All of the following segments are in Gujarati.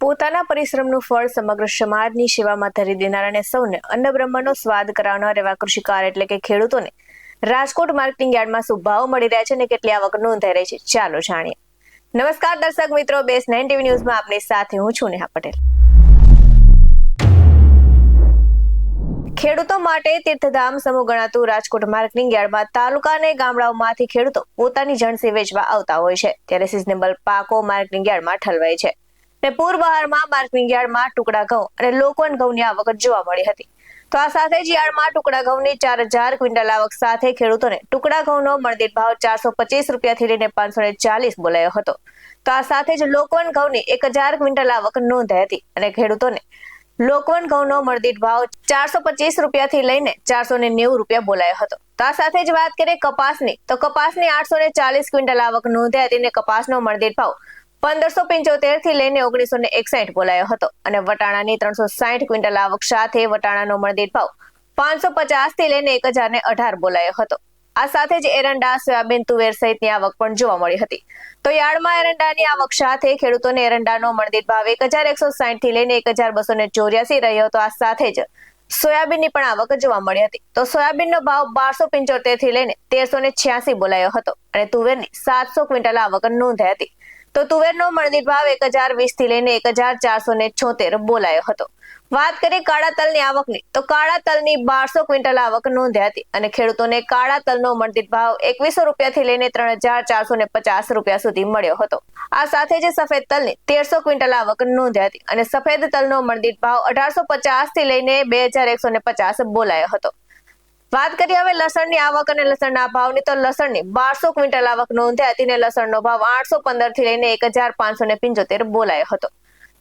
પોતાના પરિશ્રમનું ફળ સમગ્ર સમાજની સેવામાં ધરી દેનાર અને સૌને અન્નબ્રહ્મનો સ્વાદ કરાવનાર એવા કૃષિકાર એટલે કે ખેડૂતોને રાજકોટ માર્કેટિંગ યાર્ડમાં શું ભાવ મળી રહ્યા છે અને કેટલી આવક નોંધાઈ રહી છે, ચાલો જાણીએ. નમસ્કાર દર્શક મિત્રો, BS9 TV ન્યૂઝમાં આપની સાથે હું છું નેહા પટેલ. ખેડૂતો માટે તીર્થધામ સમૂહ ગણાતું રાજકોટ માર્કેટિંગ યાર્ડમાં તાલુકા અને ગામડાઓમાંથી ખેડૂતો પોતાની જણસી વેચવા આવતા હોય છે, ત્યારે સિઝનેબલ પાકો માર્કેટિંગ યાર્ડમાં ઠલવાય છે. પૂર બહારમાં માર્કેટિંગ યાર્ડમાં ટુકડા ઘઉં અને લોકવન ઘઉંની આવક જોવા મળી હતી. તો આ સાથે જ યાર્ડમાં ટુકડા ઘઉંની 4000 ક્વિન્ટલ આવક સાથે ખેડૂતોને ટુકડા ઘઉંનો મણદીઠ ભાવ 425 રૂપિયાથી લઈને 540 બોલાયો હતો. તો આ સાથે જ લોકવન ઘઉંની 1000 ક્વિન્ટલ આવક નોંધાઈ હતી અને ખેડૂતોને લોકવન ઘઉંનો મણદીઠ ભાવ 425 રૂપિયાથી લઈને 490 રૂપિયા બોલાયો હતો. તો આ સાથે જ વાત કરીએ કપાસની, તો કપાસની 840 ક્વિન્ટલ આવક નોંધાઈ હતી અને કપાસનો મણદીઠ ભાવ 1575 થી લઈને 1961 બોલાયો હતો અને વટાણાની 360 ક્વિન્ટલ આવક સાથે વટાણાનો મણદીઠ ભાવ 550 થી લઈને 1018 બોલાયો હતો. આ સાથે જ એરંડા, સોયાબીન, તુવેર સહિતની આવક પણ જોવા મળી હતી. તો યાર્ડમાં એરંડાની આવક સાથે ખેડૂતોને એરંડાનો મણદીઠ ભાવ 1160 થી લઈને 1284 રહ્યો હતો. આ સાથે જ સોયાબીનની પણ આવક જોવા મળી હતી. તો સોયાબીનનો ભાવ 1275 થી લઈને 1386 બોલાયો હતો અને તુવેરની 700 ક્વિન્ટલ આવક નોંધાઈ હતી. તો તુવેરનો મણદીઠ ભાવ 1020 થી લઈને 1476 બોલાયો હતો. વાત કરીએ કાળા તલની આવકની, તો કાળા તલની 1200 ક્વિન્ટલ આવક નોંધાઈ હતી અને ખેડૂતોને કાળા તલનો મણદીઠ ભાવ 2100 રૂપિયાથી લઈને 3450 રૂપિયા સુધી મળ્યો હતો. આ સાથે જ સફેદ તલની 1300 ક્વિન્ટલ આવક નોંધાઈ હતી અને સફેદ તલનો મણદીઠ ભાવ 1850 થી લઈને 2150 બોલાયો હતો. વાત કરીએ હવે લસણની આવક અને લસણના ભાવની, તો લસણની 1200 ક્વિન્ટલ આવક નોંધાઈ હતી અને લસણનો ભાવ 815 થી લઈને 1575 બોલાયો હતો.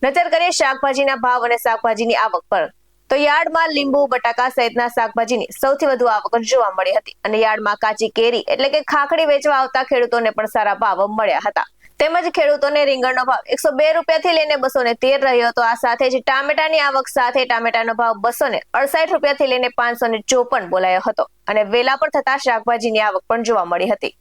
નજર કરીએ શાકભાજીના ભાવ અને શાકભાજીની આવક પર, તો યાર્ડમાં લીંબુ, બટાકા સહિતના શાકભાજીની સૌથી વધુ આવક જોવા મળી હતી અને યાર્ડમાં કાચી કેરી એટલે કે ખાખડી વેચવા આવતા ખેડૂતોને પણ સારા ભાવ મળ્યા હતા. તેમજ ખેડૂતોને રીંગણનો ભાવ 102 રૂપિયાથી લઈને 213 રહ્યો હતો. આ સાથે જ ટામેટાની આવક સાથે ટામેટાનો ભાવ 268 રૂપિયાથી લઈને 554 બોલાયો હતો અને વેલા પર થતા શાકભાજીની આવક પણ જોવા મળી હતી.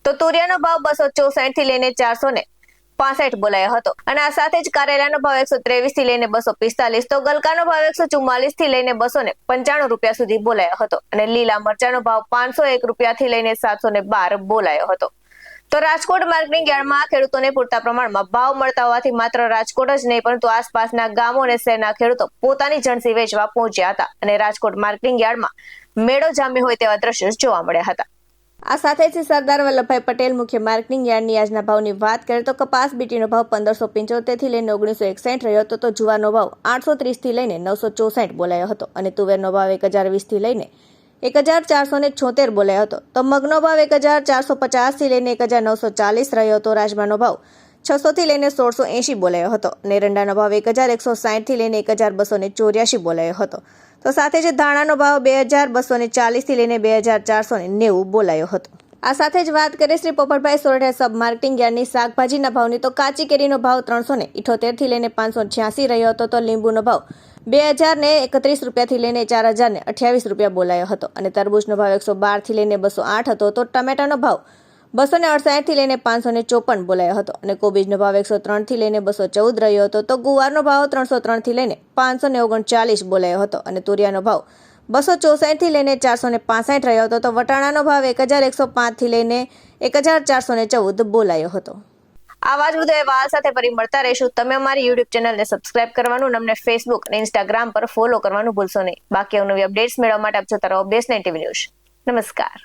તો તુરિયાનો ભાવ 264 થી લઈને 465 બોલાયો હતો અને આ સાથે જ કારેલાનો ભાવ 123 થી લઈને 245, તો ગલકાનો ભાવ 144 થી લઈને 295 રૂપિયા સુધી બોલાયો હતો અને લીલા મરચાનો ભાવ 501 રૂપિયાથી લઈને 712 બોલાયો હતો. તો રાજકોટ માર્કેટિંગ યાર્ડમાં ખેડૂતોને પૂરતા પ્રમાણમાં ભાવ મળતા હોવાથી માત્ર રાજકોટ જ નહીં પરંતુ આસપાસના ગામો અને શહેરના ખેડૂતો પોતાની જણસી વેચવા પહોંચ્યા હતા અને રાજકોટ માર્કેટિંગ યાર્ડમાં મેળો જામ્યો હોય તેવા દ્રશ્યો જોવા મળ્યા હતા. આ સાથે જ સરદાર વલ્લભભાઈ પટેલ મુખ્ય માર્કેટિંગ યાર્ડની આજના ભાવની વાત કરીએ તો કપાસ બીટીનો ભાવ 1575 થી લઈને 1961 રહ્યો હતો. તો જુવારનો ભાવ 830 થી લઈને 964 બોલાયો હતો અને તુવેરનો ભાવ 1020 થી લઈને 1476 બોલાયો હતો. તો મગનો ભાવ 1450 થી લઈને 1940 રહ્યો હતો. રાજમાનો ભાવ 600 થી લઈને 1680 બોલાયો હતો અને એરંડાનો ભાવ 1160 થી લઈને 1284 બોલાયો હતો. તો સાથે જ ધાણાનો ભાવ 2240 થી લઈને 2490 બોલાયો હતો. આ સાથે જ વાત કરીએ શ્રી પોપટભાઈ સોરઠિયા સબ માર્કેટિંગ યાર્ડની શાકભાજીના ભાવની, તો કાચી કેરીનો ભાવ 378 થી લઈને 586 રહ્યો હતો. તો લીંબુનો ભાવ 2031 રૂપિયાથી લઈને 4028 રૂપિયા બોલાયો હતો અને તરબૂચનો ભાવ 112 થી લઈને 208 હતો. તો ટમેટાનો ભાવ 268 થી લઈને 554 બોલાયો હતો અને કોબીજનો ભાવ 103 થી લઈને 214 રહ્યો હતો. તો ગુવારનો ભાવ 303 થી લઈને 539 બોલાયો હતો અને તુરિયાનો ભાવ 264 થી લઈને 465 રહ્યો હતો. તો વટાણાનો ભાવ 1105 થી લઈને 1414 બોલાયો હતો. આવા જ વધુ અહેવાલ સાથે ફરી મળતા રહીશું. તમે અમારી YouTube ચેનલને સબસ્ક્રાઇબ કરવાનું, અમને Facebook અને Instagram પર ફોલો કરવાનું ભૂલશો નહીં. બાકી નવી અપડેટ્સ મેળવવા માટે આપ જોતા રહો BS9 TV ન્યૂઝ. નમસ્કાર.